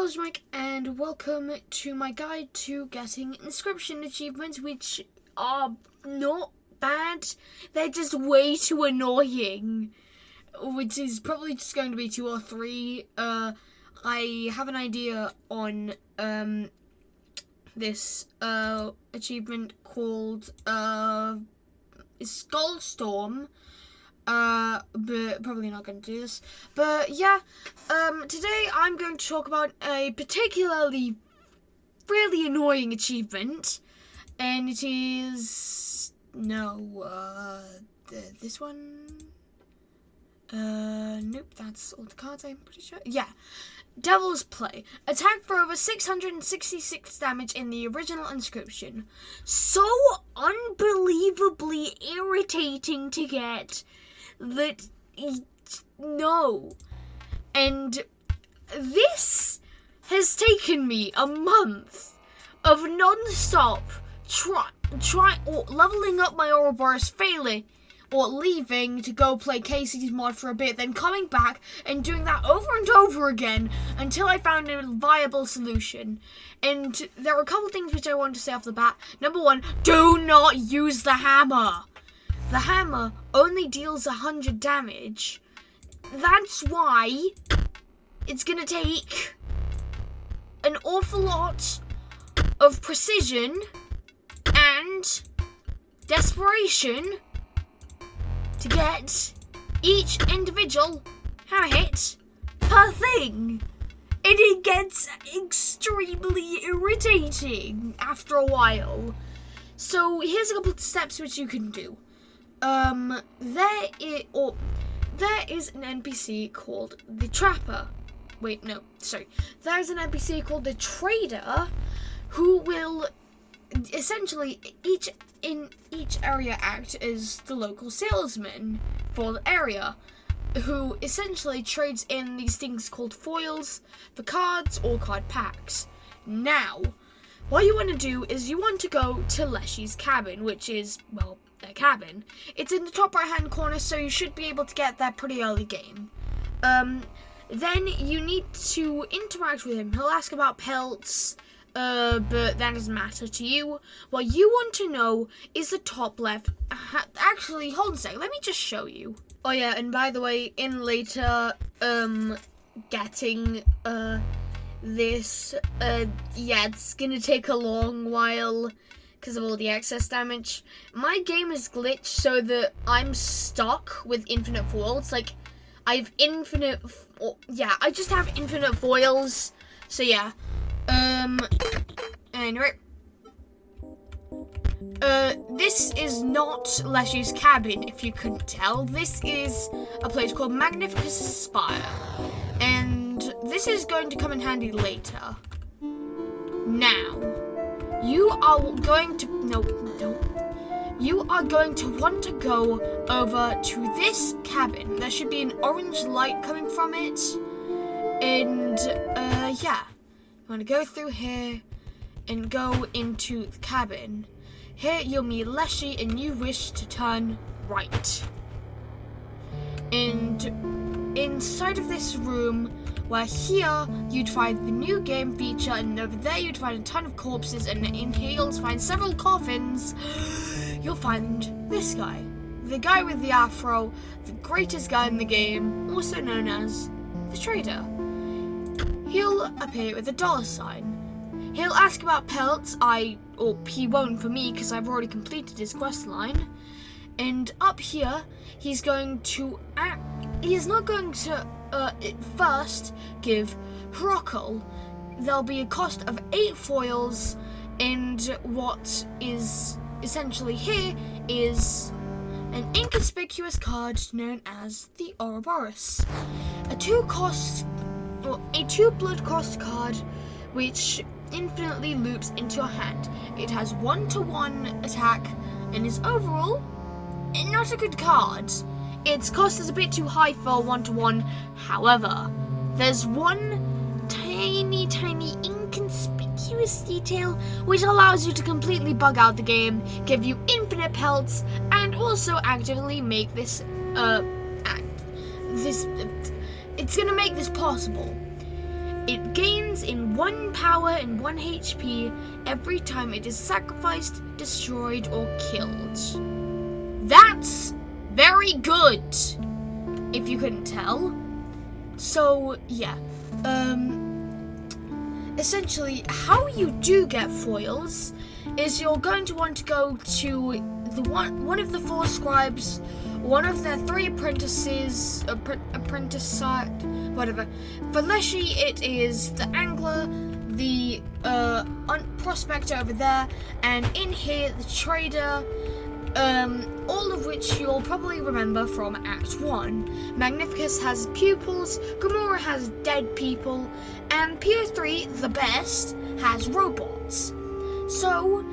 Hello, Mike, and welcome to my guide to getting Inscryption achievements, which are not bad. They're just way too annoying, which is probably just going to be 2 or 3. I have an idea on this achievement called Skullstorm. But probably not going to do this. But yeah, today I'm going to talk about a particularly really annoying achievement, and it is this one. Nope, that's all the cards. I'm pretty sure. Yeah, Devil's Play. Attack for over 666 damage in the original Inscryption. So unbelievably irritating to get. No. And this has taken me a month of non-stop leveling up my Ouroboros, failing or leaving to go play Casey's mod for a bit, then coming back and doing that over and over again until I found a viable solution. And there are a couple things which I want to say off the bat. Number 1, do not use the hammer. The hammer only deals 100 damage. That's why it's gonna take an awful lot of precision and desperation to get each individual hammer hit per thing. And it gets extremely irritating after a while. So here's a couple of steps which you can do. There is an NPC called the Trapper. There's an NPC called the Trader, who will essentially in each area act as the local salesman for the area, who essentially trades in these things called foils for cards or card packs. Now, what you want to do is you want to go to Leshy's cabin, which is, well, their cabin. It's in the top right hand corner, so you should be able to get there pretty early game. Then you need to interact with him. He'll ask about pelts, but that doesn't matter to you. What you want to know is the top left. Actually, hold on a second. Let me just show you. Oh yeah, and by the way, in later, getting, this, it's gonna take a long while because of all the excess damage. My game is glitched so that I'm stuck with infinite foils. Like, I have I just have infinite foils. So yeah. Anyway. This is not Leshy's cabin, if you couldn't tell. This is a place called Magnificus Spire. And this is going to come in handy later. Now, you are going to want to go over to this cabin. There should be an orange light coming from it. And, you want to go through here and go into the cabin. Here you'll meet Leshy and you wish to turn right. And inside of this room, where here you'd find the new game feature, and over there you'd find a ton of corpses, and in here you'll find several coffins. You'll find this guy. The guy with the afro, the greatest guy in the game, also known as the Trader. He'll appear with a $sign. He'll ask about pelts. He won't for me because I've already completed his quest line. And up here, he's not going to first give Hrockle. There'll be a cost of 8 foils, and what is essentially here is an inconspicuous card known as the Ouroboros. A 2 blood cost card which infinitely loops into your hand. It has 1-to-1 attack and is overall not a good card. Its cost is a bit too high for 1-to-1. However, there's one tiny inconspicuous detail which allows you to completely bug out the game, give you infinite pelts, and also actively make this it's gonna make this possible. It gains in 1 power and 1 HP every time it is sacrificed, destroyed, or killed. That's very good, if you couldn't tell. So, yeah. Essentially, how you do get foils is you're going to want to go to the one of the 4 scribes, one of their 3 apprentices, whatever. For Leshy, it is the angler, the prospector over there, and in here, the trader, all of which you'll probably remember from Act 1. Magnificus has pupils, Gamora has dead people, and Pier 3, the best, has robots. So,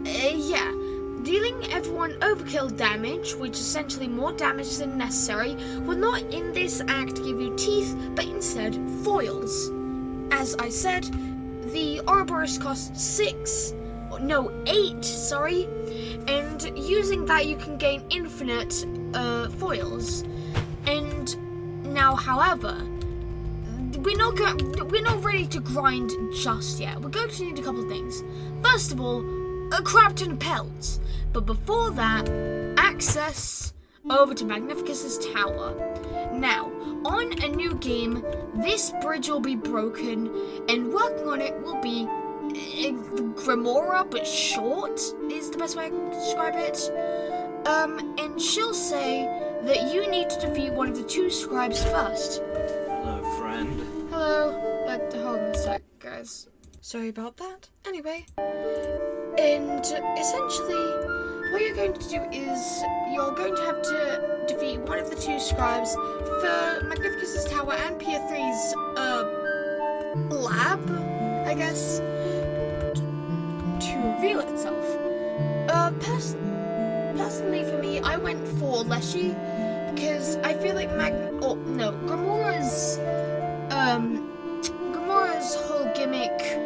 yeah. Dealing everyone overkill damage, which is essentially more damage than necessary, will not in this act give you teeth, but instead foils. As I said, the Ouroboros costs 8, and using that you can gain infinite foils. And now, however, we're not ready to grind just yet. We're going to need a couple of things. First of all, a crap ton of pelts. But before that, access over to Magnificus's tower. Now, on a new game, this bridge will be broken, and working on it will be Gamora, but short is the best way I can describe it. And she'll say that you need to defeat one of the 2 scribes first. Hello, friend. Hello. Hold on a sec, guys. Sorry about that. Anyway. And essentially, what you're going to do is you're going to have to defeat one of the 2 scribes for Magnificus's tower and Pier 3's lab, I guess, to reveal itself. Personally for me, I went for Leshy because I feel like Gamora's whole gimmick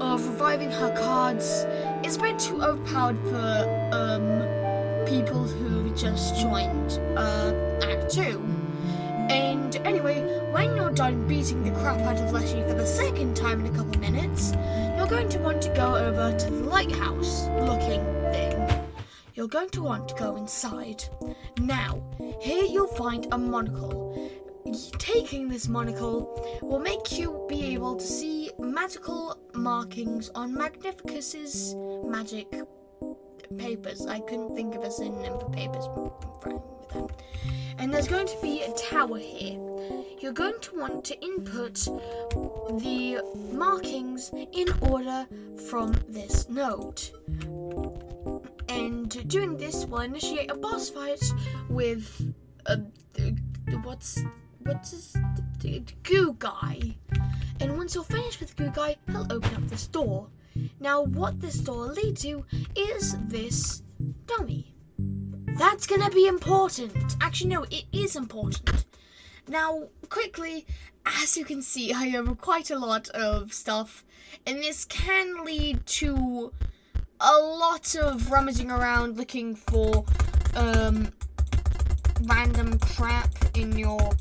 of reviving her cards is a bit too overpowered for people who just joined Act 2. And anyway, when you're done beating the crap out of Leshy for the 2nd time in a couple minutes, you're going to want to go over to the lighthouse looking thing. You're going to want to go inside. Now, here you'll find a monocle. Taking this monocle will make you be able to see magical markings on Magnificus's magic papers. I couldn't think of a synonym for papers. And there's going to be a tower here. You're going to want to input the markings in order from this node. And doing this will initiate a boss fight with Goo Guy. And once you're finished with Goo Guy, he'll open up this door. Now, what this door will lead to is this dummy. That's gonna be important. Actually, no, it is important. Now, quickly, as you can see, I have quite a lot of stuff, and this can lead to a lot of rummaging around looking for random crap in your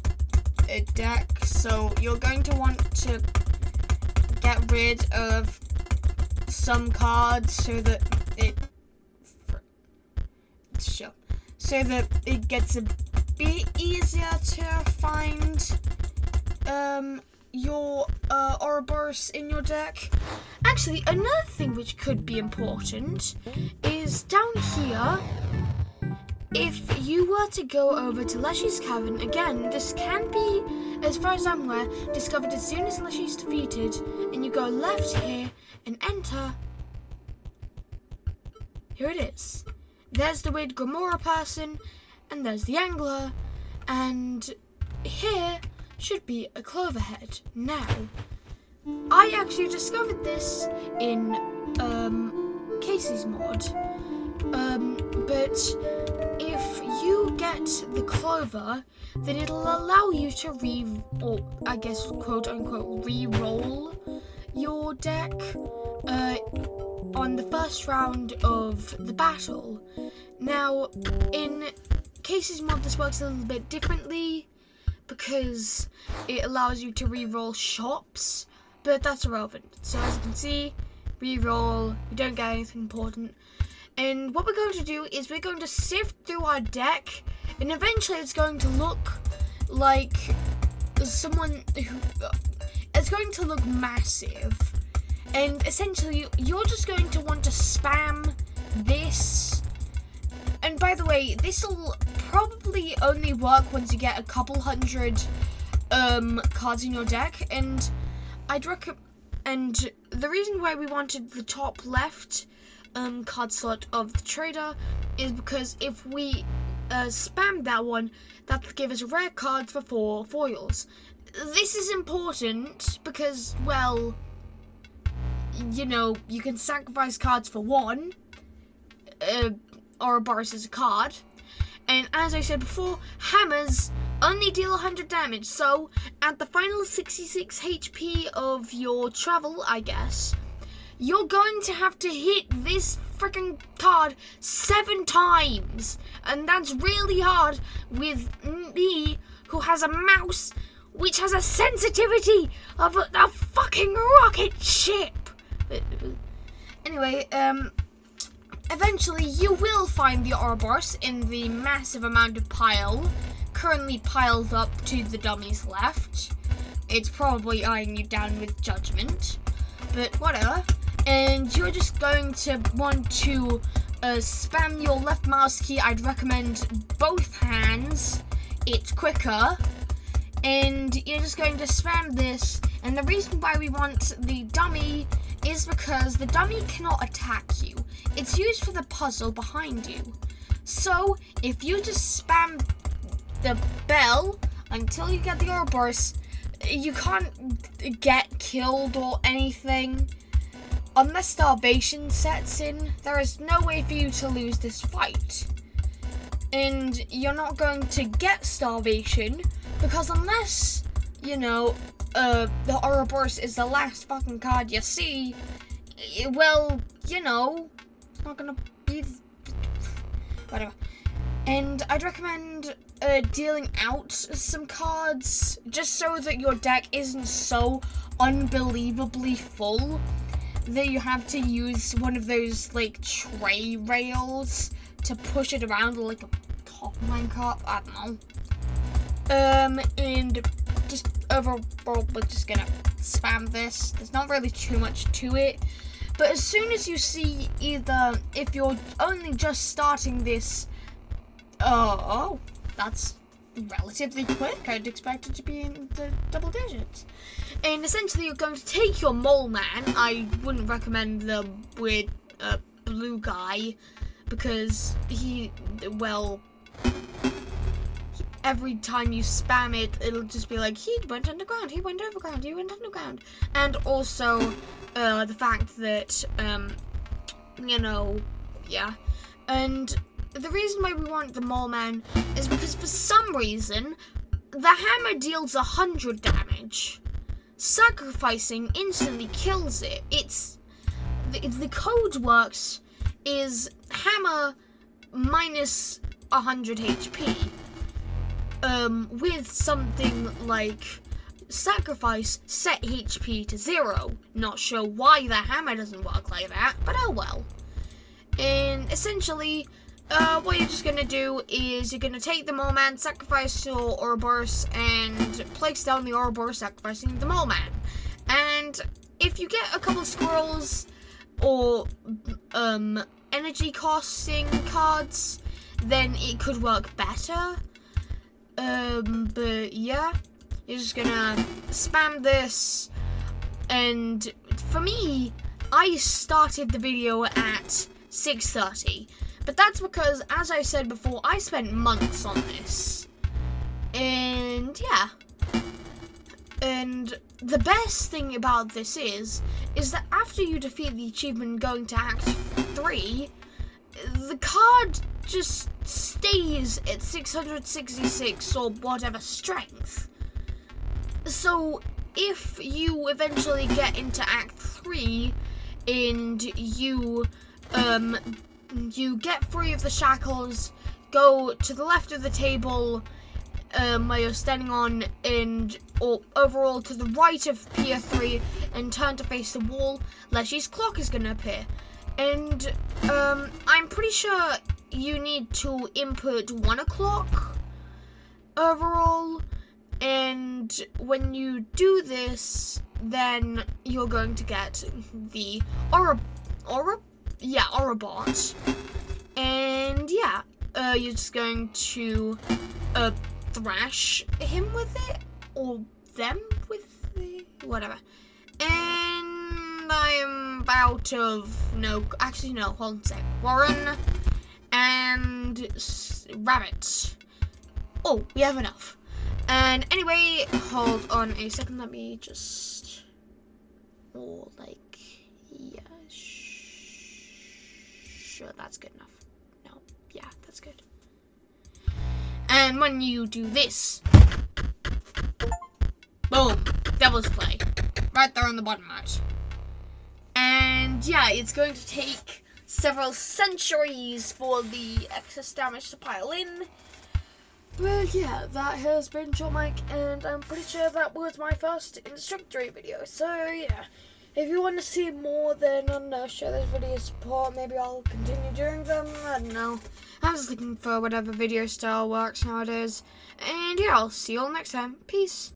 deck. So you're going to want to get rid of some cards so that it gets a bit easier to find your Ouroboros in your deck. Actually, another thing which could be important is down here. If you were to go over to Leshy's cavern, again, this can be, as far as I'm aware, discovered as soon as Leshy's defeated, and you go left here and enter. Here it is. There's the weird Gamora person, and there's the angler, and here should be a clover head. Now, I actually discovered this in Casey's mod, but if you get the clover, then it'll allow you to quote unquote re-roll your deck on the first round of the battle. Now, in Casey's mod, this works a little bit differently because it allows you to re-roll shops but that's irrelevant. So as you can see, reroll, we don't get anything important. And what we're going to do is we're going to sift through our deck, and eventually it's going to look like someone who... it's going to look massive. And essentially, you're just going to want to spam this. And by the way, this will probably only work once you get a couple hundred cards in your deck. And I'd recommend... And the reason why we wanted the top left card slot of the trader is because if we spam that one, that would give us a rare card for 4 foils. This is important because, well, you know, you can sacrifice cards for 1, Ouroboros is a card, and as I said before, hammers only deal 100 damage, so at the final 66 HP of your travel, I guess, you're going to have to hit this freaking card 7 times. And that's really hard with me, who has a mouse which has a sensitivity of a fucking rocket ship. Anyway, eventually you will find the Ouroboros in the massive amount of pile currently piled up to the dummy's left. It's probably eyeing you down with judgment, but whatever. And you're just going to want to spam your left mouse key. I'd recommend both hands. It's quicker. And you're just going to spam this. And the reason why we want the dummy is because the dummy cannot attack you. It's used for the puzzle behind you. So if you just spam the bell until you get the Ouroboros, you can't get killed or anything. Unless starvation sets in, there is no way for you to lose this fight. And you're not going to get starvation, because unless, you know, the Ouroboros is the last fucking card you see, well, you know, it's not gonna be... whatever. And I'd recommend dealing out some cards, just so that your deck isn't so unbelievably full that you have to use one of those, like, tray rails to push it around like a top minecart. I don't know. And just overall, we're just gonna spam this. There's not really too much to it. But as soon as you see either, if you're only just starting this, oh, that's relatively quick. I'd expect it to be in the double digits. And essentially, you're going to take your mole man. I wouldn't recommend the weird blue guy because he, well, every time you spam it, it'll just be like, he went underground, he went overground, he went underground. And also, the fact that, you know, yeah. And the reason why we want the mole man is because for some reason, the hammer deals 100 damage. Sacrificing instantly kills it. It's the code works is hammer minus 100 HP. With something like sacrifice set HP to 0. Not sure why the hammer doesn't work like that, but oh well. And essentially, what you're just gonna do is you're gonna take the mole man, sacrifice your Ouroboros, and place down the Ouroboros, sacrificing the mole man. And if you get a couple of squirrels or energy costing cards, then it could work better. But yeah, you're just gonna spam this. And for me, I started the video at 6:30. But that's because, as I said before, I spent months on this. And yeah. And the best thing about this is that after you defeat the achievement going to Act 3, the card just stays at 666 or whatever strength. So if you eventually get into Act 3 and you get free of the shackles, go to the left of the table, where you're standing on or overall to the right of Pier 3 and turn to face the wall, Leshy's clock is going to appear. And I'm pretty sure you need to input 1 o'clock overall. And when you do this, then you're going to get the Orobot. And yeah, you're just going to thrash him with it, or them with it, whatever. And I'm out of, actually no, hold on a sec. Warren and Rabbit. Oh, we have enough. And anyway, hold on a second, let me just, yeah, sure, that's good enough. No, yeah, that's good. And when you do this, boom, Devil's Play, right there on the bottom right. And yeah, it's going to take several centuries for the excess damage to pile in. But yeah, that has been Short Mike, and I'm pretty sure that was my first introductory video. So yeah, if you want to see more, then share this video support. Maybe I'll continue doing them. I don't know. I'm just looking for whatever video style works nowadays. And yeah, I'll see you all next time. Peace.